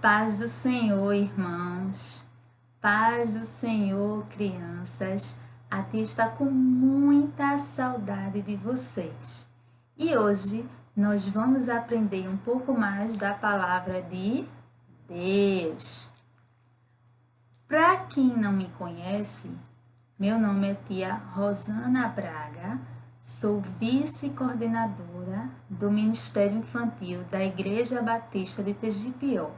Paz do Senhor, irmãos. Paz do Senhor, crianças. A tia está com muita saudade de vocês. E hoje nós vamos aprender um pouco mais da palavra de Deus. Para quem não me conhece, meu nome é tia Rosana Braga, sou vice-coordenadora do Ministério Infantil da Igreja Batista de Tegipió.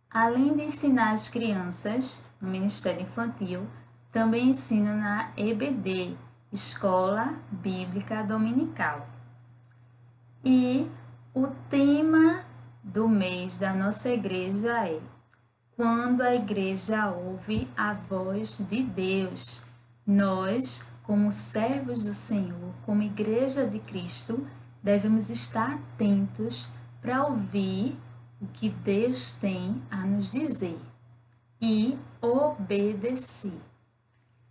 Além de ensinar as crianças no Ministério Infantil, também ensino na EBD, Escola Bíblica Dominical. E o tema do mês da nossa igreja é Quando a igreja ouve a voz de Deus. Nós, como servos do Senhor, como igreja de Cristo, devemos estar atentos para ouvir o que Deus tem a nos dizer e obedecer.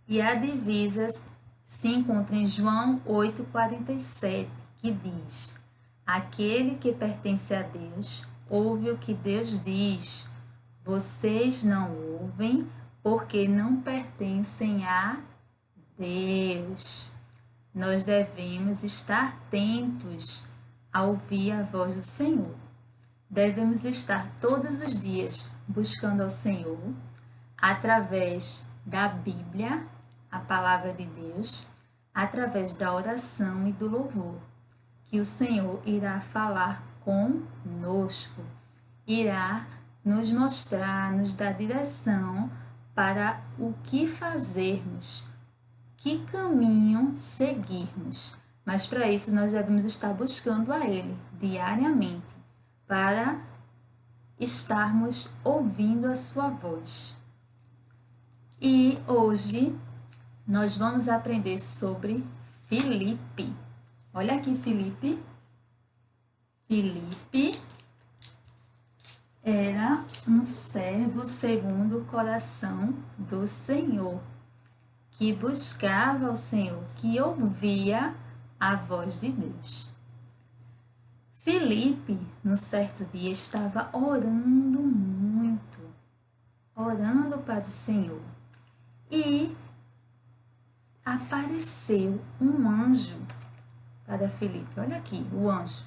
E a divisa se encontra em João 8,47, que diz: Aquele que pertence a Deus ouve o que Deus diz. Vocês não ouvem porque não pertencem a Deus. Nós devemos estar atentos a ouvir a voz do Senhor. Devemos estar todos os dias buscando ao Senhor através da Bíblia, a palavra de Deus, através da oração e do louvor, que o Senhor irá falar conosco, irá nos mostrar, nos dar direção para o que fazermos, que caminho seguirmos. Mas para isso nós devemos estar buscando a Ele diariamente, para estarmos ouvindo a sua voz. E hoje nós vamos aprender sobre Filipe. Olha aqui, Filipe. Filipe era um servo segundo o coração do Senhor, que buscava o Senhor, que ouvia a voz de Deus. Filipe, no certo dia, estava orando muito, orando para o Senhor. E apareceu um anjo para Filipe. Olha aqui, o anjo.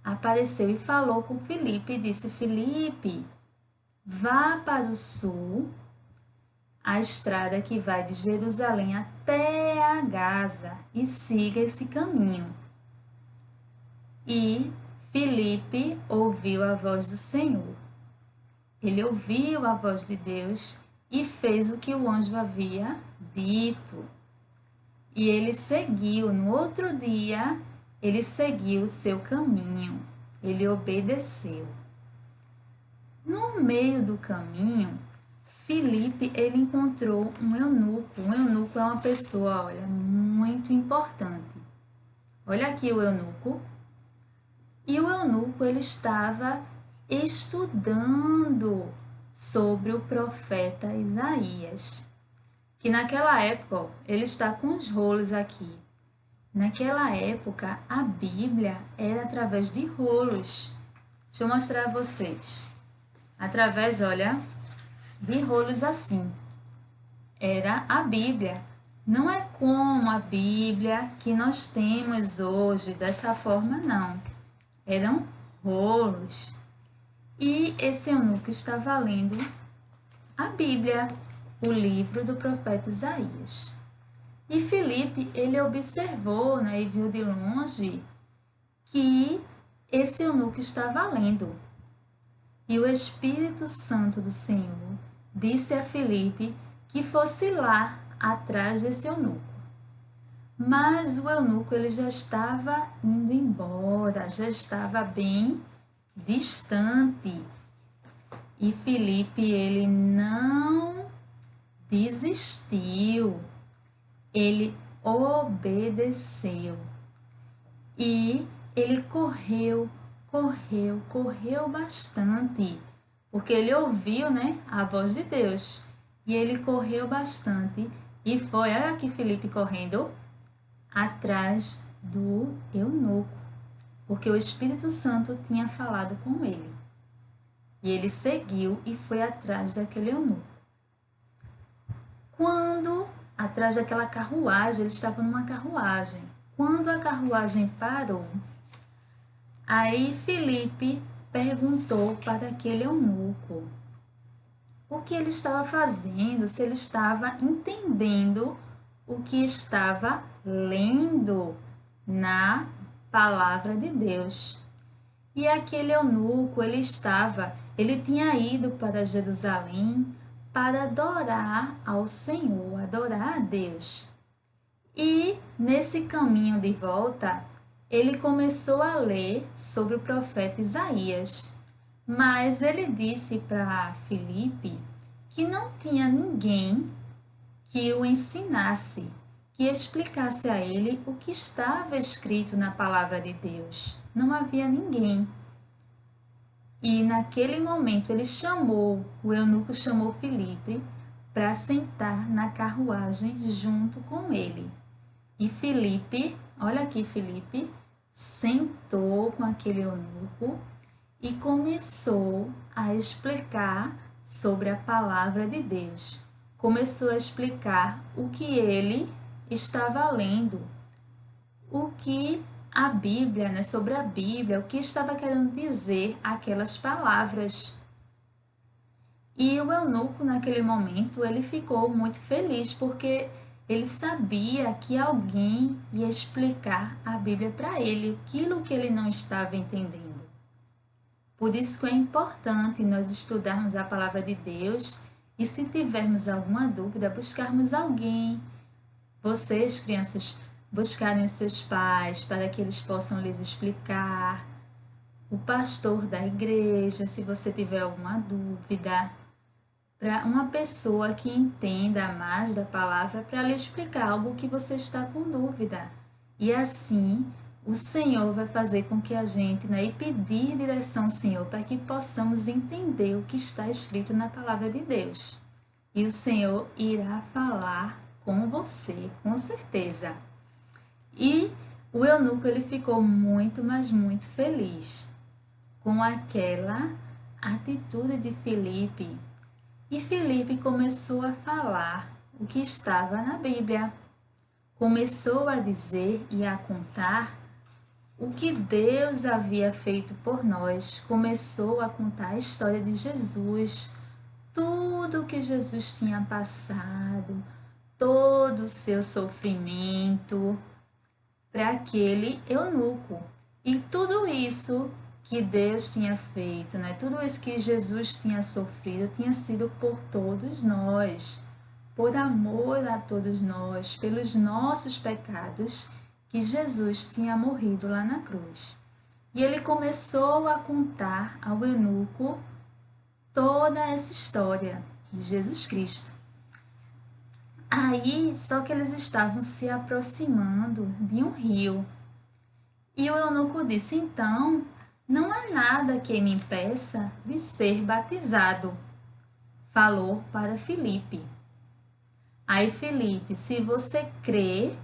Apareceu e falou com Filipe e disse: Filipe, vá para o sul, a estrada que vai de Jerusalém até a Gaza, e siga esse caminho. E Filipe ouviu a voz do Senhor. Ele ouviu a voz de Deus e fez o que o anjo havia dito. E ele seguiu, no outro dia, ele seguiu o seu caminho. Ele obedeceu. No meio do caminho, Filipe, ele encontrou um eunuco. Um eunuco é uma pessoa, olha, muito importante. Olha aqui o eunuco. E o eunuco, ele estava estudando sobre o profeta Isaías, que naquela época, ó, ele está com os rolos aqui. Naquela época, a Bíblia era através de rolos. Deixa eu mostrar a vocês. Através, olha, de rolos assim. Era a Bíblia. Não é como a Bíblia que nós temos hoje, dessa forma, não. Eram rolos. E esse eunuco estava lendo a Bíblia, o livro do profeta Isaías. E Filipe, ele observou, né, e viu de longe que esse eunuco estava lendo. E o Espírito Santo do Senhor disse a Filipe que fosse lá atrás desse eunuco. Mas o eunuco, ele já estava indo embora, já estava bem distante. E Filipe, ele não desistiu, ele obedeceu. E ele correu bastante, porque ele ouviu, né, a voz de Deus. E ele correu bastante e foi, olha aqui Filipe correndo atrás do eunuco, porque o Espírito Santo tinha falado com ele. E ele seguiu e foi atrás daquele eunuco. Atrás daquela carruagem, ele estava numa carruagem. Quando a carruagem parou, aí Filipe perguntou para aquele eunuco o que ele estava fazendo, se ele estava entendendo o que estava lendo na palavra de Deus. E aquele eunuco, ele tinha ido para Jerusalém para adorar ao Senhor, adorar a Deus. E nesse caminho de volta, ele começou a ler sobre o profeta Isaías. Mas ele disse para Filipe que não tinha ninguém que o ensinasse, que explicasse a ele o que estava escrito na palavra de Deus. Não havia ninguém. E naquele momento o eunuco chamou Filipe para sentar na carruagem junto com ele. E Filipe, olha aqui Filipe, sentou com aquele eunuco e começou a explicar sobre a palavra de Deus. Começou a explicar o que ele estava lendo, o que a Bíblia, sobre a Bíblia, o que estava querendo dizer aquelas palavras. E o eunuco, naquele momento, ele ficou muito feliz, porque ele sabia que alguém ia explicar a Bíblia para ele, aquilo que ele não estava entendendo. Por isso que é importante nós estudarmos a palavra de Deus e, se tivermos alguma dúvida, buscarmos alguém. Vocês, crianças, buscarem os seus pais para que eles possam lhes explicar. O pastor da igreja, se você tiver alguma dúvida. Para uma pessoa que entenda mais da palavra, para lhe explicar algo que você está com dúvida. E assim, o Senhor vai fazer com que a gente, e pedir direção ao Senhor para que possamos entender o que está escrito na palavra de Deus. E o Senhor irá falar com você, com certeza. E o eunuco, ele ficou muito, mas muito feliz com aquela atitude de Filipe. E Filipe começou a falar o que estava na Bíblia. Começou a dizer e a contar o que Deus havia feito por nós. Começou a contar a história de Jesus, tudo o que Jesus tinha passado, todo o seu sofrimento para aquele eunuco. E tudo isso que Deus tinha feito, tudo isso que Jesus tinha sofrido, tinha sido por todos nós, por amor a todos nós, pelos nossos pecados, que Jesus tinha morrido lá na cruz. E ele começou a contar ao eunuco toda essa história de Jesus Cristo. Aí, só que eles estavam se aproximando de um rio. E o eunuco disse: então, não há nada que me impeça de ser batizado. Falou para Filipe. Aí Filipe: se você crê,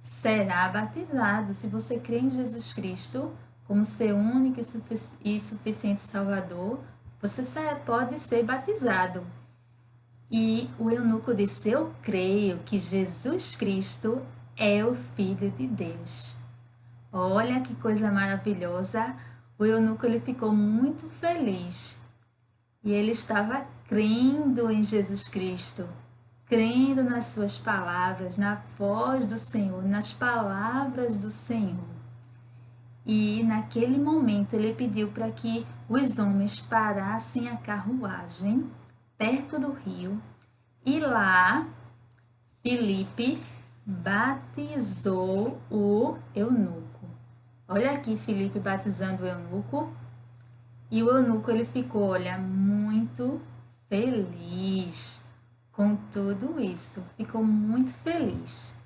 será batizado. Se você crê em Jesus Cristo como seu único e suficiente Salvador, você pode ser batizado. E o eunuco disse: eu creio que Jesus Cristo é o Filho de Deus. Olha que coisa maravilhosa. O eunuco, ele ficou muito feliz. E ele estava crendo em Jesus Cristo, crendo nas suas palavras, na voz do Senhor, nas palavras do Senhor. E naquele momento ele pediu para que os homens parassem a carruagem perto do rio, e lá Filipe batizou o eunuco. Olha aqui Filipe batizando o eunuco. E o eunuco, ele ficou, muito feliz com tudo isso. Ficou muito feliz.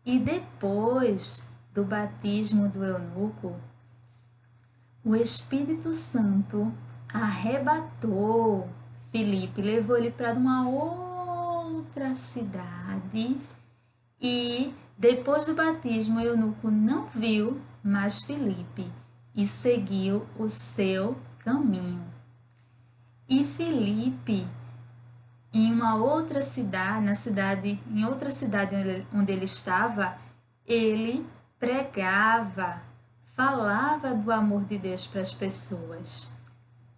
E depois do batismo do eunuco, o Espírito Santo arrebatou Filipe, levou ele para uma outra cidade. E depois do batismo, o eunuco não viu mais Filipe e seguiu o seu caminho. E Filipe, em outra cidade onde ele estava, ele pregava, falava do amor de Deus para as pessoas.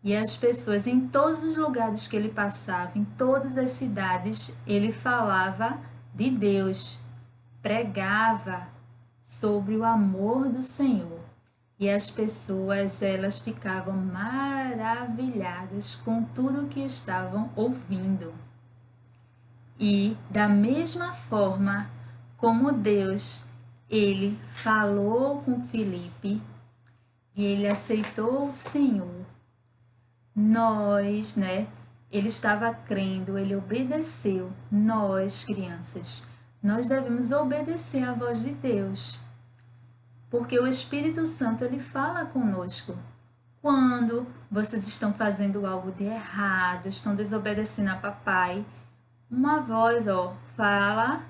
E as pessoas, em todos os lugares que ele passava, em todas as cidades, ele falava de Deus, pregava sobre o amor do Senhor. E as pessoas, elas ficavam maravilhadas com tudo que estavam ouvindo. E da mesma forma como Deus, ele falou com Filipe e ele aceitou o Senhor, nós, ele estava crendo, ele obedeceu. Nós, crianças, nós devemos obedecer à voz de Deus, porque o Espírito Santo, ele fala conosco. Quando vocês estão fazendo algo de errado, estão desobedecendo a papai, uma voz, fala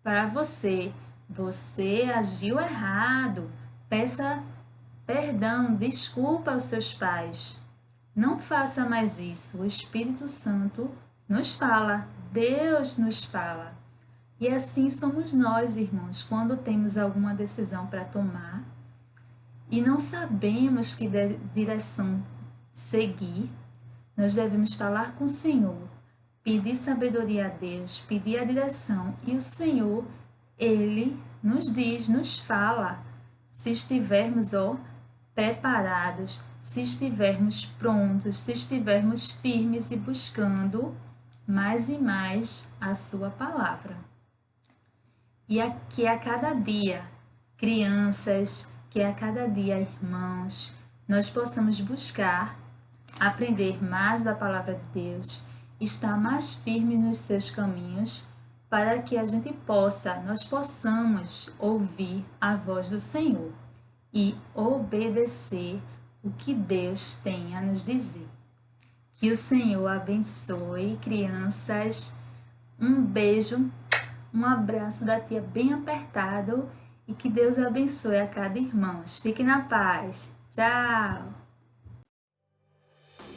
para você: você agiu errado, peça perdão, desculpa aos seus pais. Não faça mais isso. O Espírito Santo nos fala, Deus nos fala. E assim somos nós, irmãos, quando temos alguma decisão para tomar e não sabemos que direção seguir, nós devemos falar com o Senhor, pedir sabedoria a Deus, pedir a direção, e o Senhor, ele nos diz, nos fala, se estivermos, preparados, se estivermos prontos, se estivermos firmes e buscando mais e mais a sua palavra. E que a cada dia, crianças, que a cada dia, irmãos, nós possamos buscar aprender mais da palavra de Deus, estar mais firmes nos seus caminhos, para que nós possamos ouvir a voz do Senhor e obedecer o que Deus tem a nos dizer. Que o Senhor abençoe, crianças. Um beijo, um abraço da tia bem apertado e que Deus abençoe a cada irmão. Fiquem na paz. Tchau!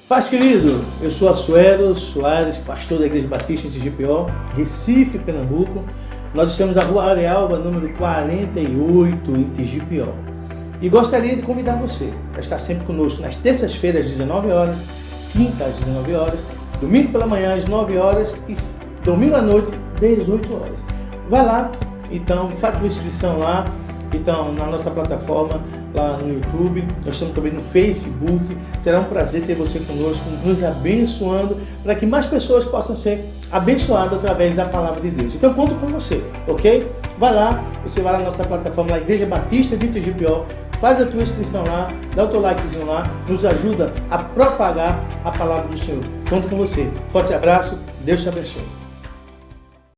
Paz, querido, eu sou Asuero Soares, pastor da Igreja Batista em TGPO, Recife, Pernambuco. Nós estamos na Rua Arealva, número 48, em TGPO. E gostaria de convidar você a estar sempre conosco nas terças-feiras, às 19 horas, quinta às 19 horas, domingo pela manhã às 9 horas e domingo à noite, 18 horas. Vai lá, então, faz a tua inscrição lá, então, na nossa plataforma, lá no YouTube, nós estamos também no Facebook. Será um prazer ter você conosco, nos abençoando, para que mais pessoas possam ser abençoadas através da palavra de Deus. Então, conto com você, ok? Vai lá, você vai lá na nossa plataforma, na Igreja Batista de TGPO, faz a tua inscrição lá, dá o teu likezinho lá, nos ajuda a propagar a palavra do Senhor. Conto com você. Forte abraço, Deus te abençoe.